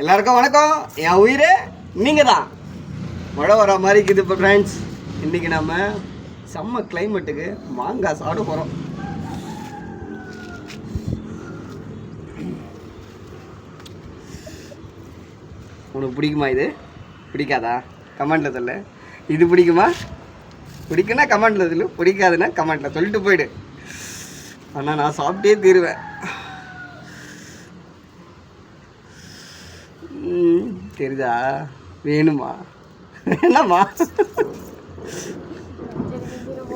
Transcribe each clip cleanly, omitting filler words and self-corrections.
எல்லாருக்கும் வணக்கம். என் உயிரே நீங்கள் தான். மழை வர மாதிரி இருக்குது இப்போ ஃப்ரெண்ட்ஸ். இன்றைக்கி நம்ம செம்ம கிளைமேட்டுக்கு மாங்காய் சாப்பிட போகிறோம். உனக்கு பிடிக்குமா? இது பிடிக்காதா? கமெண்ட்டில் சொல்லு. இது பிடிக்குமா? பிடிக்குன்னா கமெண்ட்டில் சொல்லு, பிடிக்காதுன்னா கமெண்ட்டில் சொல்லிட்டு போயிடு. ஆனால் நான் சாப்பிட்டே தீருவேன். தெரியுதா? வேணுமா? என்னம்மா?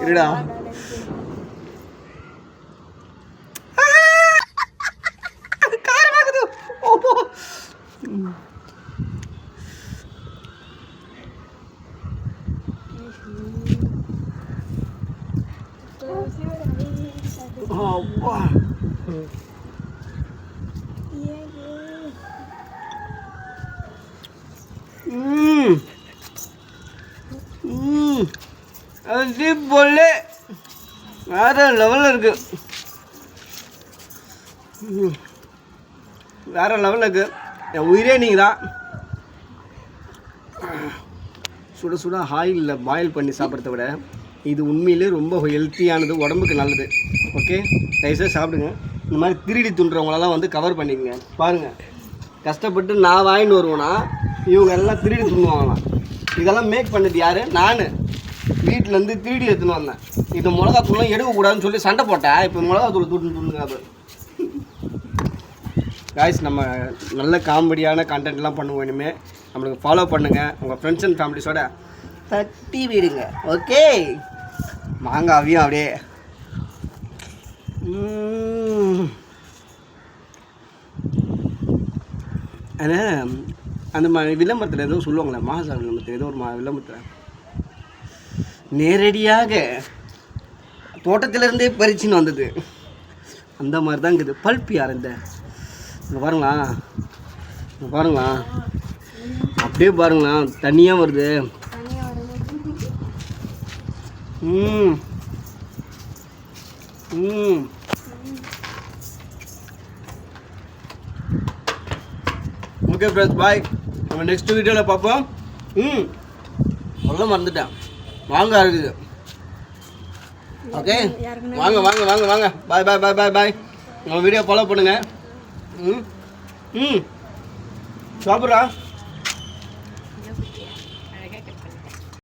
இருடா. காரமாகுது. ஓப்போ. அப்பா. அது போல வேற லெவலில் இருக்கு. வேற லெவலில் இருக்கு. என் உயிரே நீங்கள் தான். சுட சுட ஆயிலில் பாயில் பண்ணி சாப்பிட்றத விட இது உண்மையிலே ரொம்ப ஹெல்த்தியானது, உடம்புக்கு நல்லது. ஓகே, தயவுசெய்து சாப்பிடுங்க. இந்த மாதிரி திருடி துண்டுறவங்களெல்லாம் வந்து கவர் பண்ணிக்கங்க. பாருங்கள், கஷ்டப்பட்டு நான் வாங்கிட்டு வருவேன்னா இவங்க எல்லாம் திருடி துண்ணுவாங்களாம். இதெல்லாம் மேக் பண்ணது யார்? நான் வீட்டிலேருந்து திருடி எடுத்துன்னு வந்தேன். இது மிளகாத்தூள்லாம் எடுக்கக்கூடாதுன்னு சொல்லி சண்டை போட்டேன். இப்போ மிளகாத்தூள் துண்டுங்க. அது காய்ஸ், நம்ம நல்ல காமெடியான கண்டென்ட்லாம் பண்ணுவோம். இனிமேல் நம்மளுக்கு ஃபாலோ பண்ணுங்கள். உங்கள் ஃப்ரெண்ட்ஸ் அண்ட் ஃபேமிலிஸோட தட்டி விடுங்க. ஓகே, மாங்காவையும் அப்படியே ஆனால் அந்த விளம்பரத்தில் ஏதோ சொல்லுவாங்களே, மாசா விளம்பரத்தில் ஏதோ ஒரு விளம்பரத்தில் நேரடியாக தோட்டத்திலேருந்தே பறிச்சுன்னு வந்தது. அந்த மாதிரி தான் இருக்குது பல்ப். யார் இந்த பாருங்களா, பாருங்களா, அப்படியே பாருங்களா, தனியாக வருது. ஓகே ஃப்ரெண்ட்ஸ், பாய். நம்ம நெக்ஸ்ட் வீடியோவில் பார்ப்போம். சொல்ல மறந்துட்டேன், மாங்காய் இருக்குது. ஓகே, வாங்க வாங்க வாங்க வாங்க. பாய் பாய் பாய் பாய் பாய். நம்ம வீடியோ ஃபாலோ பண்ணுங்கள். சாப்பிட்றா.